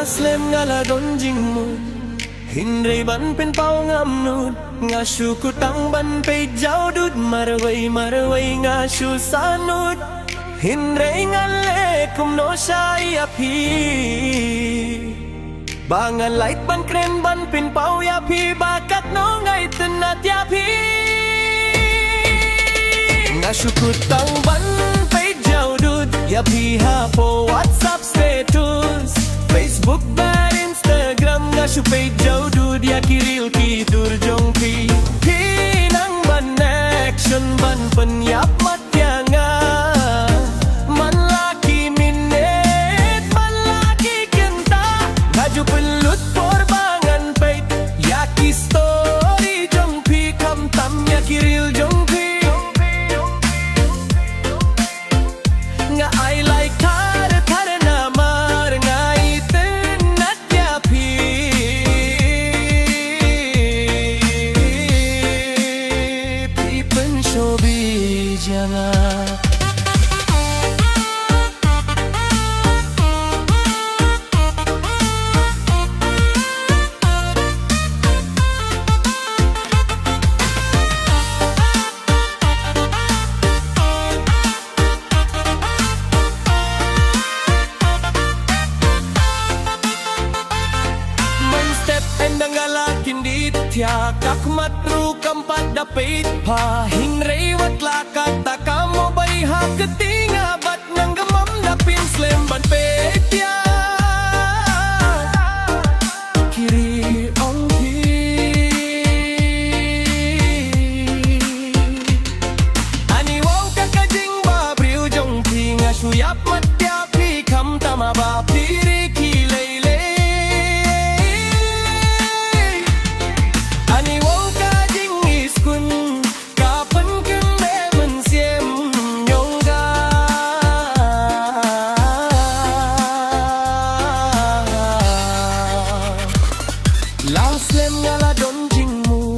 Last ngala don jing mood Hinray ban pin pao ngam nud Nga shu kutang ban pe jau dud Marway nga shu sanud Hinray ngale kum no shay api Bangan light ban kren ban pin pao ya pi Bakat no ngay tenat ya pi Nga shu kutang ban pe jau dud Ya pi ha po WhatsApp status Facebook bar Instagram nga shu pe jau dud Ya kiril ki dur jong pi Pinang ban action ban penyap mat ya nga Man laki minit Man laki kenta Ngaju pelut porbangan pe Ya ki story jong pi Kam tam ya kiril jong pi Nga I like tar namar Nga iten nat ya pi Pi pen shobi jangan Tya kakmat ru kampat dapit pa Hinray watla kata kamo bay ha ketinga Bat nang gamam dapin slemban petya Kiri ong pi Ani wow kakajing babriu jong pi Nga suyap matya pi kam tama ba piri kilay Last ngala don jing mu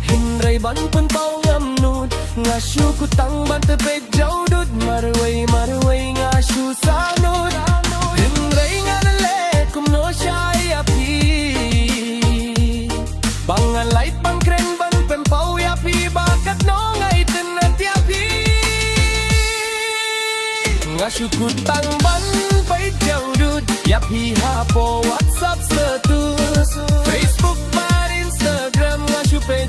Hinray ban pen pao ngam nud Nga shu kutang ban te pe jau dud Marway nga shu sanud Hinray ngala le kum no shay api Bangan light bang kren ban pen pao ya pi Bakat no ngay tenat ya pi Nga shu kutang ban pe jau dud Ya pi ha po WhatsApp status Facebook bar Instagram nga shu pe